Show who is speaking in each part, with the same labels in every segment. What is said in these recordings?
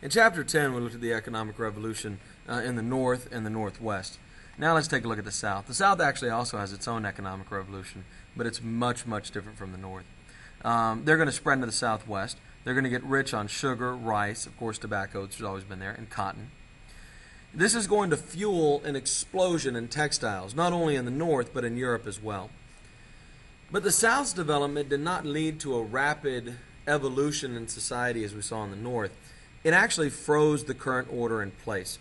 Speaker 1: In Chapter 10, we looked at the economic revolution in the North and the Northwest. Now let's take a look at the South. The South actually also has its own economic revolution, but it's much, much different from the North. They're going to spread into the Southwest. They're going to get rich on sugar, rice, of course tobacco, which has always been there, and cotton. This is going to fuel an explosion in textiles, not only in the North, but in Europe as well. But the South's development did not lead to a rapid evolution in society as we saw in the North. It actually froze the current order in place.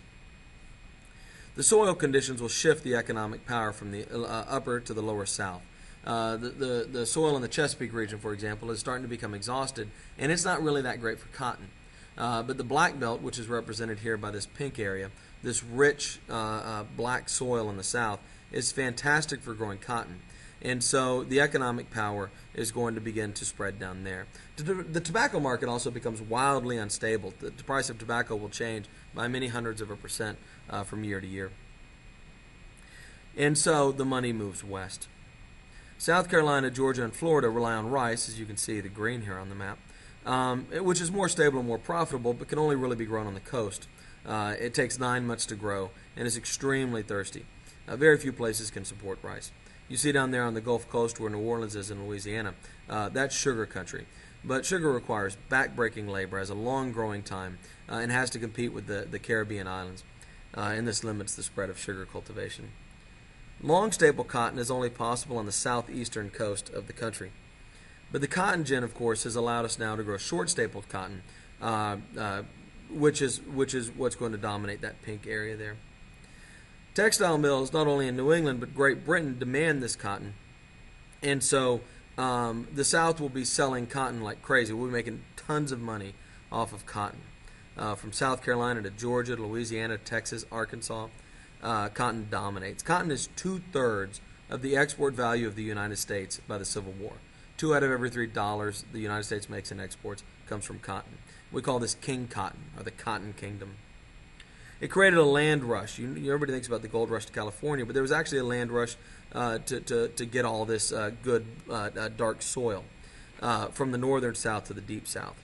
Speaker 1: The soil conditions will shift the economic power from the upper to the lower South. The soil in the Chesapeake region, for example, is starting to become exhausted, and it's not really that great for cotton. But the Black Belt, which is represented here by this pink area, this rich black soil in the South, is fantastic for growing cotton. And so the economic power is going to begin to spread down there. The tobacco market also becomes wildly unstable. The price of tobacco will change by many hundreds of a percent from year to year. And so the money moves west. South Carolina, Georgia, and Florida rely on rice, as you can see the green here on the map, which is more stable and more profitable, but can only really be grown on the coast. It takes 9 months to grow and is extremely thirsty. Very few places can support rice. You see down there on the Gulf Coast where New Orleans is in Louisiana, that's sugar country. But sugar requires back-breaking labor, has a long growing time, and has to compete with the Caribbean islands. And this limits the spread of sugar cultivation. Long staple cotton is only possible on the southeastern coast of the country. But the cotton gin, of course, has allowed us now to grow short stapled cotton, which is what's going to dominate that pink area there. Textile mills, not only in New England but Great Britain, demand this cotton. And so the South will be selling cotton like crazy. We'll be making tons of money off of cotton. From South Carolina to Georgia to Louisiana, Texas, Arkansas, cotton dominates. Cotton is 2/3 of the export value of the United States by the Civil War. 2 out of every $3 the United States makes in exports comes from cotton. We call this King Cotton, or the Cotton Kingdom. It created a land rush. Everybody thinks about the gold rush to California, but there was actually a land rush to get all this good dark soil from the northern South to the deep South.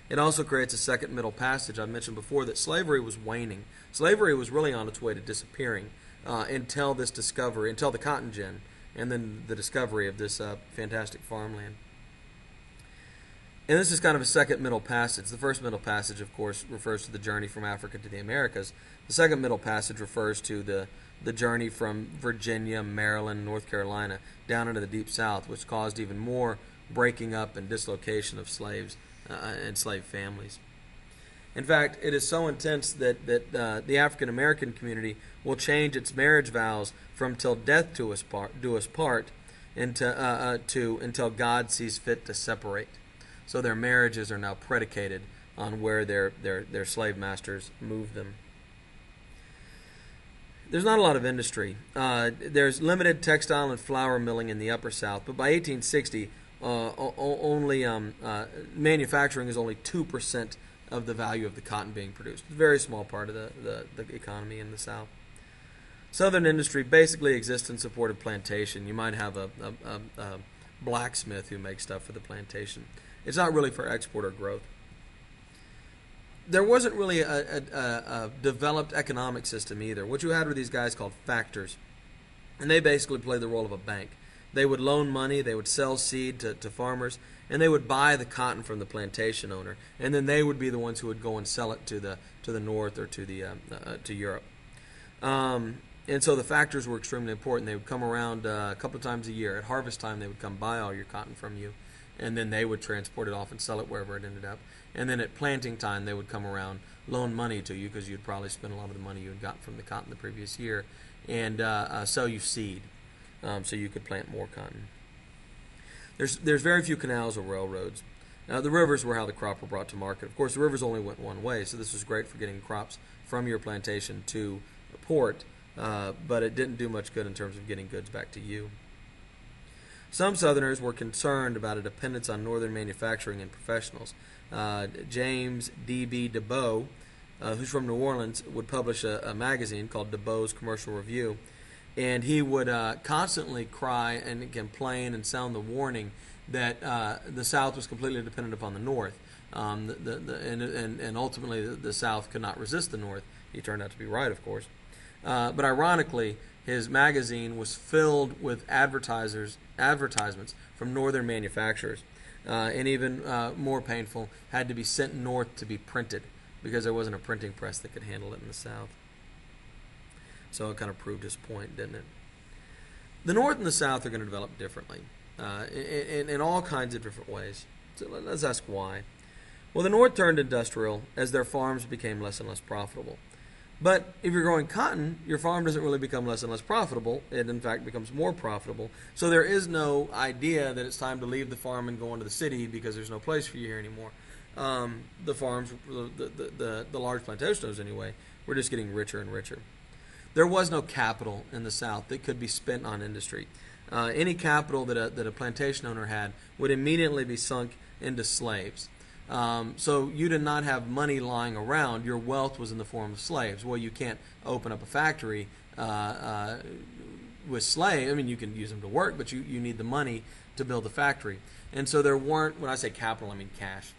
Speaker 1: It also creates a second Middle Passage. I mentioned before that slavery was waning. Slavery was really on its way to disappearing until this discovery, until the cotton gin, and then the discovery of this fantastic farmland. And this is kind of a second Middle Passage. The first Middle Passage, of course, refers to the journey from Africa to the Americas. The second Middle Passage refers to the journey from Virginia, Maryland, North Carolina, down into the Deep South, which caused even more breaking up and dislocation of slaves and slave families. In fact, it is so intense that the African American community will change its marriage vows from "till death do us part" until God sees fit to separate. So their marriages are now predicated on where their slave masters move them. There's not a lot of industry. There's limited textile and flour milling in the Upper South, but by 1860, manufacturing is only 2% of the value of the cotton being produced. It's a very small part of the economy in the South. Southern industry basically exists in support of plantation. You might have a blacksmith who makes stuff for the plantation. It's not really for export or growth. There wasn't really a developed economic system either. What you had were these guys called factors, and they basically played the role of a bank. They would loan money, they would sell seed to farmers, and they would buy the cotton from the plantation owner, and then they would be the ones who would go and sell it to the north or to Europe. And so the factors were extremely important. They would come around a couple of times a year. At harvest time, they would come buy all your cotton from you, and then they would transport it off and sell it wherever it ended up. And then at planting time, they would come around, loan money to you because you'd probably spent a lot of the money you had gotten from the cotton the previous year, and sell you seed so you could plant more cotton. There's very few canals or railroads. The rivers were how the crop were brought to market. Of course, the rivers only went one way, so this was great for getting crops from your plantation to the port, but it didn't do much good in terms of getting goods back to you. Some Southerners were concerned about a dependence on northern manufacturing and professionals. James D.B. DeBow, who's from New Orleans, would publish a magazine called DeBow's Commercial Review, and he would constantly cry and complain and sound the warning that the South was completely dependent upon the North. And ultimately the South could not resist the North. He turned out to be right, of course. But ironically, his magazine was filled with advertisements from northern manufacturers, and even more painful, had to be sent north to be printed because there wasn't a printing press that could handle it in the South. So it kind of proved his point, didn't it? The North and the South are going to develop differently in all kinds of different ways. So let's ask why. Well, the North turned industrial as their farms became less and less profitable. But if you're growing cotton, your farm doesn't really become less and less profitable. It, in fact, becomes more profitable. So there is no idea that it's time to leave the farm and go into the city because there's no place for you here anymore. The farms, the large plantation owners anyway, were just getting richer and richer. There was no capital in the South that could be spent on industry. Any capital that a plantation owner had would immediately be sunk into slaves. So you did not have money lying around. Your wealth was in the form of slaves. Well, you can't open up a factory with slaves. I mean, you can use them to work, but you need the money to build the factory. And so there weren't, when I say capital, I mean cash.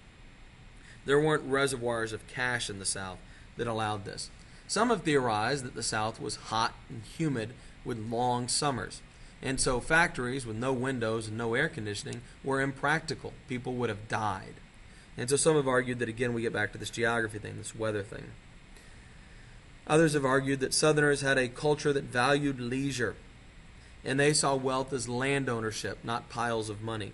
Speaker 1: There weren't reservoirs of cash in the South that allowed this. Some have theorized that the South was hot and humid with long summers. And so factories with no windows and no air conditioning were impractical. People would have died. And so some have argued that, again, we get back to this geography thing, this weather thing. Others have argued that Southerners had a culture that valued leisure, and they saw wealth as land ownership, not piles of money.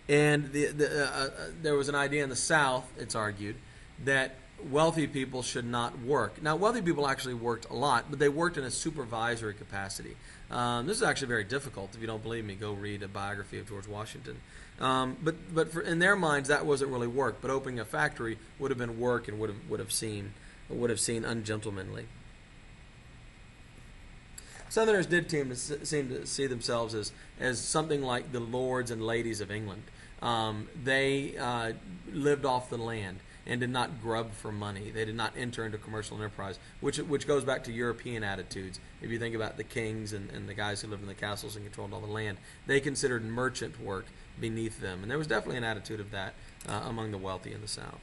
Speaker 1: And there was an idea in the South, it's argued, that wealthy people should not work. Now, wealthy people actually worked a lot, but they worked in a supervisory capacity. This is actually very difficult. If you don't believe me, go read a biography of George Washington. But in their minds, that wasn't really work. But opening a factory would have been work and would have seen ungentlemanly. Southerners did seem to see themselves as something like the lords and ladies of England. They lived off the land and did not grub for money. They did not enter into commercial enterprise, which goes back to European attitudes. If you think about the kings and the guys who lived in the castles and controlled all the land, they considered merchant work beneath them. And there was definitely an attitude of that among the wealthy in the South.